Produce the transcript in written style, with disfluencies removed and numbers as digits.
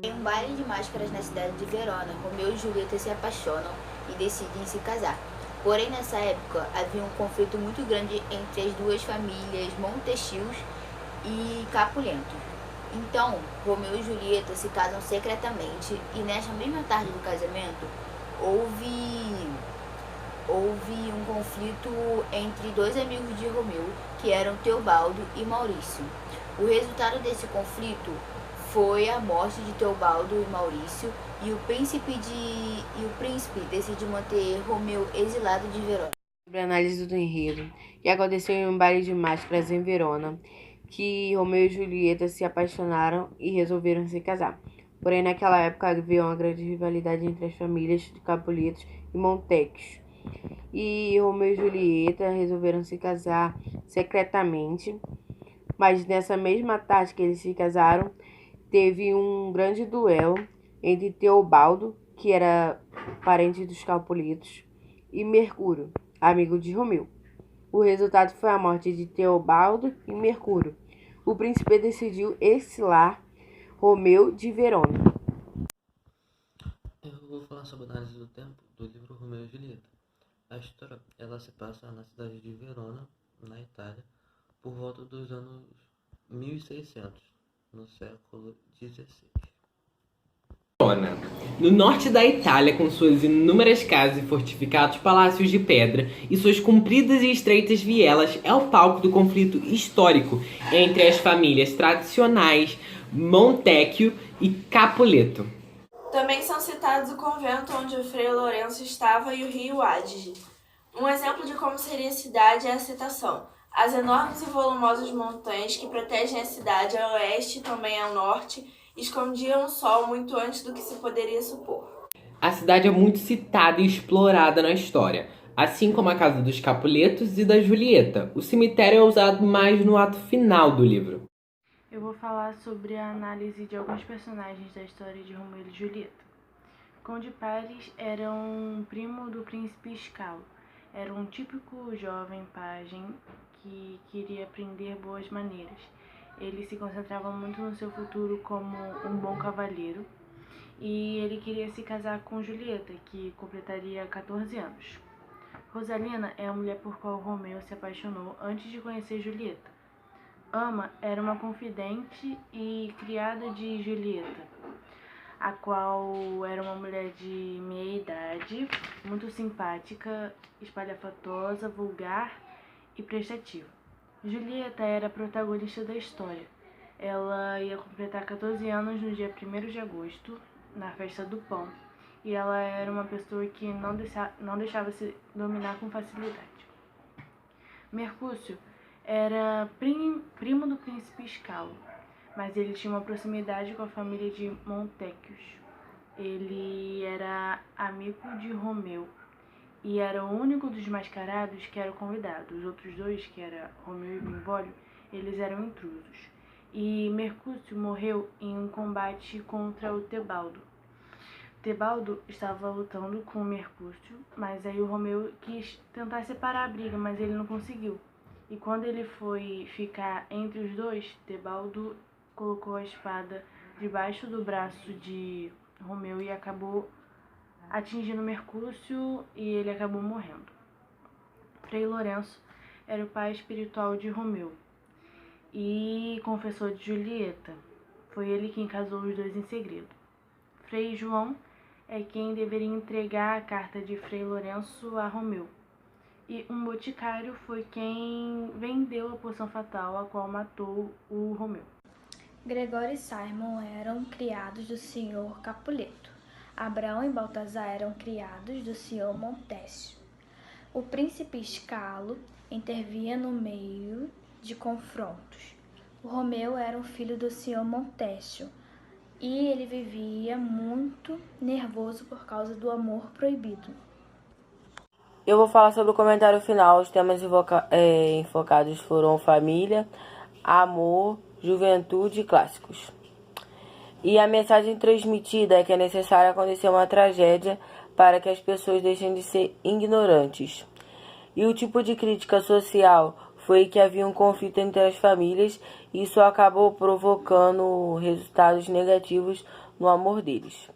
Em um baile de máscaras na cidade de Verona, Romeu e Julieta se apaixonam e decidem se casar. Porém, nessa época, havia um conflito muito grande entre as duas famílias Montesquios e Capuleto. Então, Romeu e Julieta se casam secretamente e nesta mesma tarde do casamento houve um conflito entre dois amigos de Romeu, que eram Teobaldo e Maurício. O resultado desse conflito foi a morte de Teobaldo e Maurício, e o príncipe decide manter Romeu exilado de Verona. Sobre a análise do enredo, que aconteceu em um baile de máscaras em Verona, que Romeu e Julieta se apaixonaram e resolveram se casar. Porém, naquela época havia uma grande rivalidade entre as famílias de Capuletos e Montecchios. E Romeu e Julieta resolveram se casar secretamente, mas nessa mesma tarde que eles se casaram, teve um grande duelo entre Teobaldo, que era parente dos Capuletos, e Mercúrio, amigo de Romeu. O resultado foi a morte de Teobaldo e Mercúrio. O príncipe decidiu exilar Romeu de Verona. Eu vou falar sobre a análise do tempo do livro Romeu e Julieta. A história ela se passa na cidade de Verona, na Itália, por volta dos anos 1600, no século XVI. Verona, no norte da Itália, com suas inúmeras casas e fortificados palácios de pedra e suas compridas e estreitas vielas, é o palco do conflito histórico entre as famílias tradicionais Montecchio e Capuleto. Também são citados o convento onde o Frei Lourenço estava e o rio Adige. Um exemplo de como seria a cidade é a citação. As enormes e volumosas montanhas que protegem a cidade a oeste e também ao norte escondiam o sol muito antes do que se poderia supor. A cidade é muito citada e explorada na história, assim como a casa dos Capuletos e da Julieta. O cemitério é usado mais no ato final do livro. Eu vou falar sobre a análise de alguns personagens da história de Romeu e Julieta. Conde Paris era um primo do príncipe Escalo. Era um típico jovem pajem que queria aprender boas maneiras. Ele se concentrava muito no seu futuro como um bom cavalheiro e ele queria se casar com Julieta, que completaria 14 anos. Rosalina é a mulher por qual Romeu se apaixonou antes de conhecer Julieta. Ama era uma confidente e criada de Julieta, a qual era uma mulher de meia idade, muito simpática, espalhafatosa, vulgar e prestativa. Julieta era a protagonista da história. Ela ia completar 14 anos no dia 1º de agosto, na festa do pão, e ela era uma pessoa que não deixava se dominar com facilidade. Mercúcio era primo do príncipe Escalo, mas ele tinha uma proximidade com a família de Montecchios. Ele era amigo de Romeu e era o único dos mascarados que era convidado. Os outros dois, que era Romeu e Benvolio, eles eram intrusos. E Mercúcio morreu em um combate contra o Teobaldo. Teobaldo estava lutando com o Mercúcio, mas aí o Romeu quis tentar separar a briga, mas ele não conseguiu. E quando ele foi ficar entre os dois, Teobaldo colocou a espada debaixo do braço de Romeu e acabou atingindo Mercúcio e ele acabou morrendo. Frei Lourenço era o pai espiritual de Romeu e confessor de Julieta. Foi ele quem casou os dois em segredo. Frei João é quem deveria entregar a carta de Frei Lourenço a Romeu. E um boticário foi quem vendeu a poção fatal, a qual matou o Romeu. Gregório e Simon eram criados do senhor Capuleto. Abraão e Baltazar eram criados do senhor Montésio. O príncipe Escalo intervinha no meio de confrontos. O Romeu era um filho do senhor Montésio e ele vivia muito nervoso por causa do amor proibido. Eu vou falar sobre o comentário final. Os temas enfocados foram família, amor, juventude e clássicos. E a mensagem transmitida é que é necessário acontecer uma tragédia para que as pessoas deixem de ser ignorantes. E o tipo de crítica social foi que havia um conflito entre as famílias e isso acabou provocando resultados negativos no amor deles.